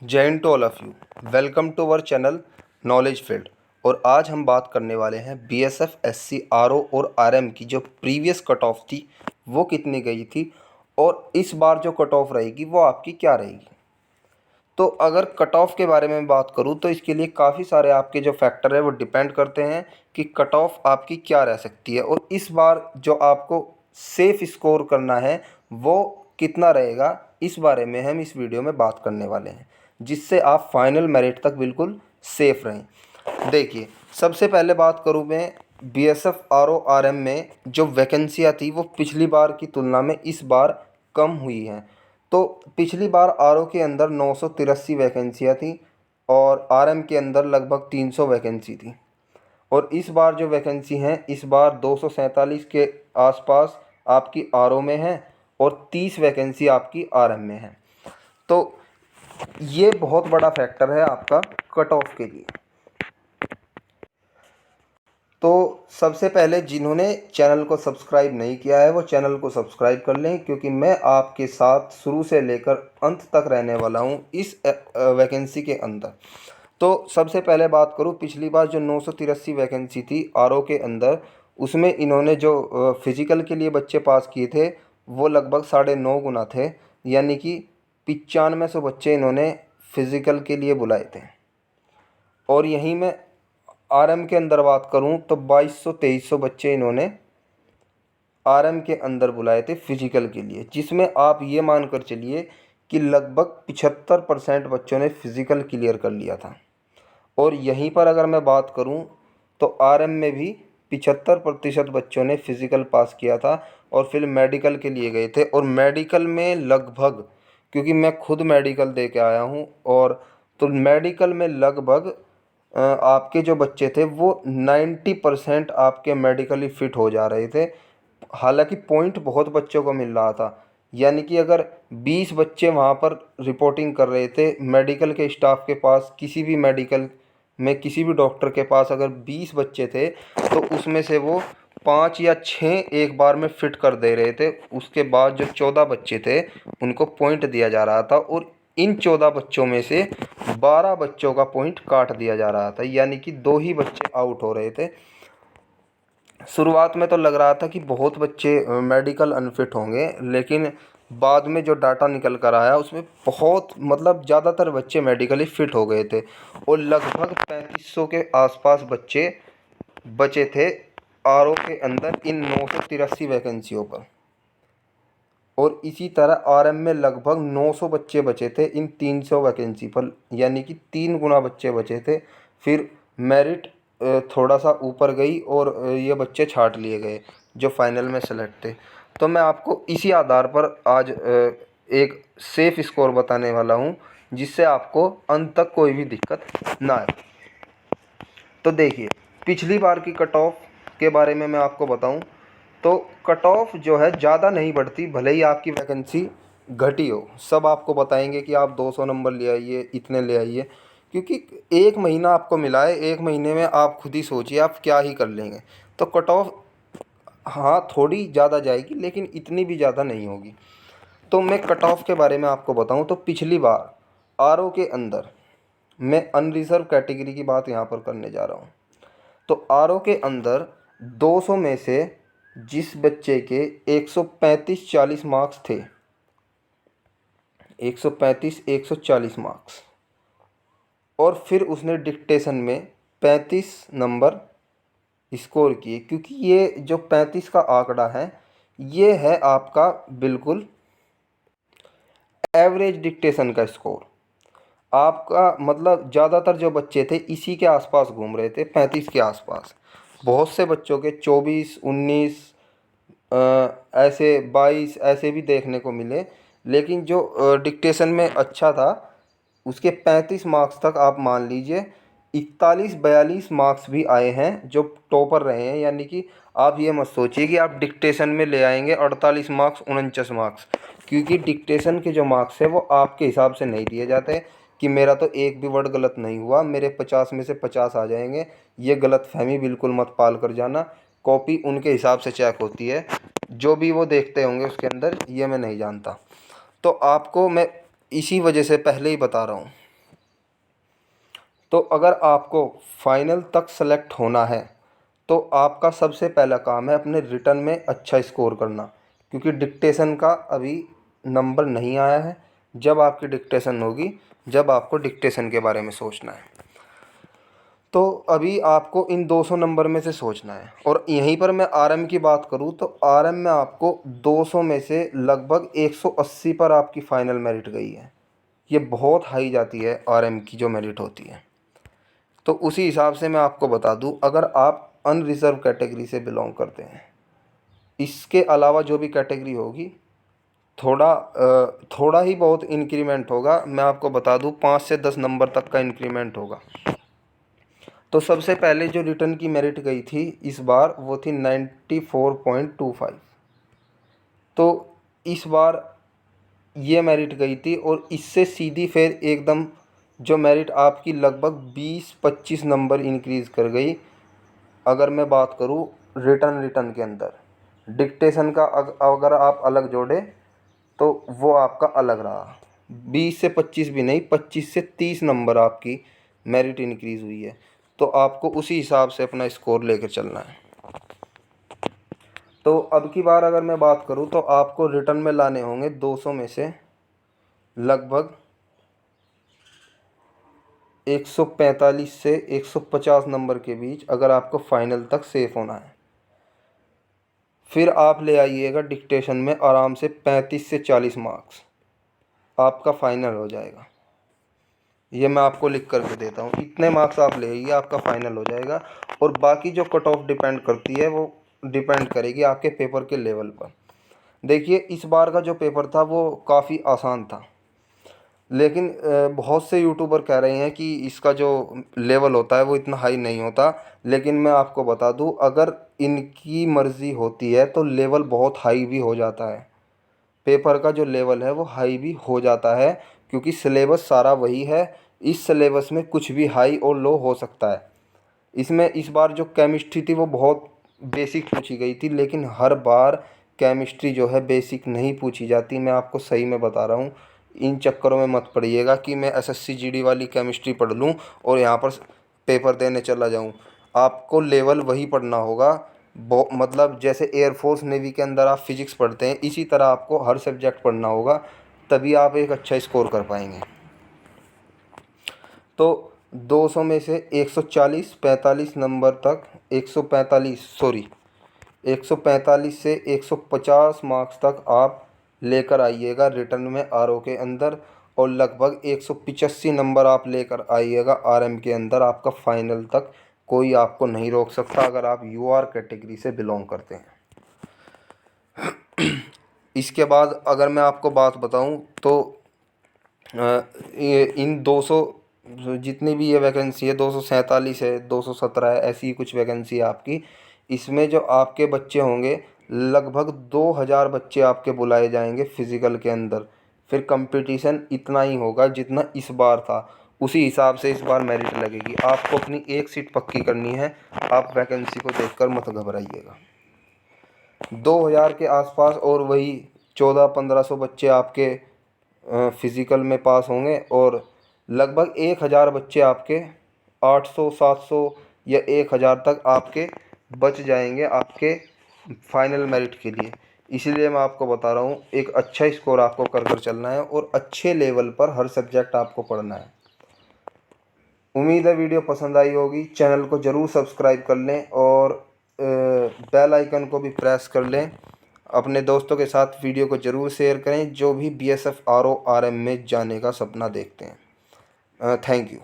जय Hind to all of you. Welcome to our channel knowledge field. और आज हम बात करने वाले हैं बीएसएफ एससी आरओ और आरएम की जो प्रीवियस कट ऑफ थी वो कितनी गई थी और इस बार जो कट ऑफ रहेगी वो आपकी क्या रहेगी। तो अगर कट ऑफ के बारे में बात करूँ तो इसके लिए काफ़ी सारे आपके जो फैक्टर है वो डिपेंड करते हैं कि कट ऑफ आपकी क्या रह सकती है और इस बार जो आपको सेफ़ स्कोर करना है वो कितना रहेगा, इस बारे में हम इस वीडियो में बात करने वाले हैं, जिससे आप फाइनल मेरिट तक बिल्कुल सेफ़ रहें। देखिए, सबसे पहले बात करूँ मैं बीएसएफ आरओ आरएम में जो वैकेंसियाँ थी वो पिछली बार की तुलना में इस बार कम हुई हैं। तो पिछली बार आरओ के अंदर 983 वैकेंसियाँ थी और आरएम के अंदर लगभग 300 वैकेंसी थी। और इस बार जो वैकेंसी हैं इस बार 247 के आसपास आपकी आरओ में है और 30 वैकेंसी आपकी आरएम में है। तो ये बहुत बड़ा फैक्टर है आपका कट ऑफ के लिए। तो सबसे पहले जिन्होंने चैनल को सब्सक्राइब नहीं किया है वो चैनल को सब्सक्राइब कर लें, क्योंकि मैं आपके साथ शुरू से लेकर अंत तक रहने वाला हूं इस वैकेंसी के अंदर। तो सबसे पहले बात करूं, पिछली बार जो 983 वैकेंसी थी आरओ के अंदर, उसमें इन्होंने जो फिज़िकल के लिए बच्चे पास किए थे वो लगभग 9.5 गुना थे, यानी कि 9500 बच्चे इन्होंने फिज़िकल के लिए बुलाए थे। और यहीं मैं आरएम के अंदर बात करूं तो 2200-2300 बच्चे इन्होंने आरएम के अंदर बुलाए थे फिजिकल के लिए, जिसमें आप ये मान कर चलिए कि लगभग 75% बच्चों ने फिजिकल क्लियर कर लिया था। और यहीं पर अगर मैं बात करूं तो आरएम में भी 75% बच्चों ने फिजिकल पास किया था और फिर मेडिकल के लिए गए थे। और मेडिकल में लगभग, क्योंकि मैं खुद मेडिकल दे के आया हूं, और तो मेडिकल में लगभग आपके जो बच्चे थे वो 90% आपके मेडिकली फ़िट हो जा रहे थे। हालांकि पॉइंट बहुत बच्चों को मिल रहा था, यानी कि अगर 20 बच्चे वहाँ पर रिपोर्टिंग कर रहे थे मेडिकल के स्टाफ के पास, किसी भी मेडिकल में किसी भी डॉक्टर के पास अगर 20 बच्चे थे तो उसमें से वो 5 या 6 एक बार में फ़िट कर दे रहे थे। उसके बाद जो 14 बच्चे थे उनको पॉइंट दिया जा रहा था और इन 14 बच्चों में से 12 बच्चों का पॉइंट काट दिया जा रहा था, यानी कि 2 ही बच्चे आउट हो रहे थे। शुरुआत में तो लग रहा था कि बहुत बच्चे मेडिकल अनफिट होंगे, लेकिन बाद में जो डाटा निकल कर आया उसमें बहुत मतलब ज़्यादातर बच्चे मेडिकली फ़िट हो गए थे और लगभग 3500 के आसपास बच्चे बचे थे आरओ के अंदर इन 983 वैकेंसियों पर। और इसी तरह आरएम में लगभग 900 बच्चे बचे थे इन 300 वैकेंसी पर, यानी कि 3 गुना बच्चे बचे थे। फिर मेरिट थोड़ा सा ऊपर गई और ये बच्चे छांट लिए गए जो फाइनल में सेलेक्ट थे। तो मैं आपको इसी आधार पर आज एक सेफ़ स्कोर बताने वाला हूँ, जिससे आपको अंत तक कोई भी दिक्कत ना आए। तो देखिए, पिछली बार की कट ऑफ के बारे में मैं आपको बताऊं तो कट ऑफ जो है ज़्यादा नहीं बढ़ती, भले ही आपकी वैकेंसी घटी हो। सब आपको बताएंगे कि आप 200 नंबर ले आइए, इतने ले आइए, क्योंकि एक महीना आपको मिला है, एक महीने में आप खुद ही सोचिए आप क्या ही कर लेंगे। तो कट ऑफ हाँ थोड़ी ज़्यादा जाएगी लेकिन इतनी भी ज़्यादा नहीं होगी। तो मैं कट ऑफ के बारे में आपको बताऊं तो पिछली बार आरओ के अंदर मैं अनरिजर्व कैटेगरी की बात यहाँ पर करने जा रहा हूँ। तो आरओ के अंदर 200 में से जिस बच्चे के 135-40 मार्क्स थे, 135-140 मार्क्स, और फिर उसने डिक्टेशन में 35 नंबर स्कोर किए, क्योंकि ये जो 35 का आंकड़ा है ये है आपका बिल्कुल एवरेज डिक्टेशन का स्कोर। आपका मतलब ज़्यादातर जो बच्चे थे इसी के आसपास घूम रहे थे, 35 के आसपास। बहुत से बच्चों के 24, 19, ऐसे 22 ऐसे भी देखने को मिले, लेकिन जो डिक्टेशन में अच्छा था उसके 35 मार्क्स तक आप मान लीजिए 41-42 मार्क्स भी आए हैं जो टॉपर रहे हैं। यानी कि आप ये मत सोचिए कि आप डिक्टेशन में ले आएंगे 48 मार्क्स, 49 मार्क्स, क्योंकि डिक्टेशन के जो मार्क्स है वो आपके हिसाब से नहीं दिए जाते कि मेरा तो एक भी वर्ड गलत नहीं हुआ, मेरे 50 में से 50 आ जाएंगे। ये गलतफहमी बिल्कुल मत पाल कर जाना। कॉपी उनके हिसाब से चेक होती है, जो भी वो देखते होंगे उसके अंदर, ये मैं नहीं जानता। तो आपको मैं इसी वजह से पहले ही बता रहा हूँ तो अगर आपको फाइनल तक सेलेक्ट होना है तो आपका सबसे पहला काम है अपने रिटन में अच्छा स्कोर करना, क्योंकि डिक्टेशन का अभी नंबर नहीं आया है। जब आपकी डिक्टेशन होगी, जब आपको डिक्टेशन के बारे में सोचना है, तो अभी आपको इन 200 नंबर में से सोचना है। और यहीं पर मैं आरएम की बात करूं तो आरएम में आपको 200 में से लगभग 180 पर आपकी फ़ाइनल मेरिट गई है। ये बहुत हाई जाती है आरएम की जो मेरिट होती है। तो उसी हिसाब से मैं आपको बता दूं, अगर आप अनरिज़र्व कैटेगरी से बिलोंग करते हैं, इसके अलावा जो भी कैटेगरी होगी थोड़ा ही बहुत इंक्रीमेंट होगा। मैं आपको बता दूं 5 से 10 नंबर तक का इंक्रीमेंट होगा। तो सबसे पहले जो रिटर्न की मेरिट गई थी इस बार वो थी 94.25। तो इस बार ये मेरिट गई थी और इससे सीधी फिर एकदम जो मेरिट आपकी लगभग 20-25 नंबर इंक्रीज़ कर गई। अगर मैं बात करूँ रिटर्न के अंदर डिक्टेशन का अगर आप अलग जोड़े तो वो आपका अलग रहा। 20 से 25 भी नहीं, 25 से 30 नंबर आपकी मेरिट इंक्रीज़ हुई है। तो आपको उसी हिसाब से अपना स्कोर लेकर चलना है। तो अब की बार अगर मैं बात करूं तो आपको रिटर्न में लाने होंगे 200 में से लगभग 145 से 150 नंबर के बीच, अगर आपको फाइनल तक सेफ होना है। फिर आप ले आइएगा डिक्टेशन में आराम से 35 से 40 मार्क्स, आपका फाइनल हो जाएगा। ये मैं आपको लिख करके देता हूँ, इतने मार्क्स आप ले आइए, आपका फाइनल हो जाएगा। और बाकी जो कट ऑफ डिपेंड करती है वो डिपेंड करेगी आपके पेपर के लेवल पर। देखिए इस बार का जो पेपर था वो काफ़ी आसान था, लेकिन बहुत से यूट्यूबर कह रहे हैं कि इसका जो लेवल होता है वो इतना हाई नहीं होता। लेकिन मैं आपको बता दूं, अगर इनकी मर्ज़ी होती है तो लेवल बहुत हाई भी हो जाता है। पेपर का जो लेवल है वो हाई भी हो जाता है, क्योंकि सिलेबस सारा वही है। इस सिलेबस में कुछ भी हाई और लो हो सकता है। इसमें इस बार जो केमिस्ट्री थी वो बहुत बेसिक पूछी गई थी, लेकिन हर बार केमिस्ट्री जो है बेसिक नहीं पूछी जाती। मैं आपको सही में बता रहा हूँ, इन चक्करों में मत पड़िएगा कि मैं एसएससी जीडी वाली केमिस्ट्री पढ़ लूँ और यहाँ पर पेपर देने चला जाऊँ। आपको लेवल वही पढ़ना होगा। मतलब जैसे एयरफोर्स नेवी के अंदर आप फिजिक्स पढ़ते हैं, इसी तरह आपको हर सब्जेक्ट पढ़ना होगा, तभी आप एक अच्छा स्कोर कर पाएंगे। तो 200 में से 140 45 नंबर तक 145 से 150 मार्क्स तक आप लेकर आइएगा रिटर्न में आरओ के अंदर, और लगभग 185 नंबर आप लेकर आइएगा आरएम के अंदर। आपका फाइनल तक कोई आपको नहीं रोक सकता अगर आप यूआर कैटेगरी से बिलोंग करते हैं। इसके बाद अगर मैं आपको बात बताऊं तो इन 200 जितनी भी ये वैकेंसी है, 247 है, 217 है, ऐसी ही कुछ वैकेंसी है आपकी। इसमें जो आपके बच्चे होंगे लगभग 2000 बच्चे आपके बुलाए जाएंगे फिज़िकल के अंदर। फिर कंपटीशन इतना ही होगा जितना इस बार था, उसी हिसाब से इस बार मेरिट लगेगी। आपको अपनी एक सीट पक्की करनी है, आप वैकेंसी को देखकर मत घबराइएगा। 2000 के आसपास और वही 1400-1500 बच्चे आपके फिज़िकल में पास होंगे, और लगभग 1000 बच्चे आपके 800-700 या 1000 तक आपके बच जाएंगे आपके फाइनल मेरिट के लिए। इसीलिए मैं आपको बता रहा हूँ, एक अच्छा स्कोर आपको कर चलना है और अच्छे लेवल पर हर सब्जेक्ट आपको पढ़ना है। उम्मीद है वीडियो पसंद आई होगी। चैनल को ज़रूर सब्सक्राइब कर लें और बेल आइकन को भी प्रेस कर लें। अपने दोस्तों के साथ वीडियो को ज़रूर शेयर करें जो भी बीएसएफ आरओ आरएम में जाने का सपना देखते हैं। Thank you.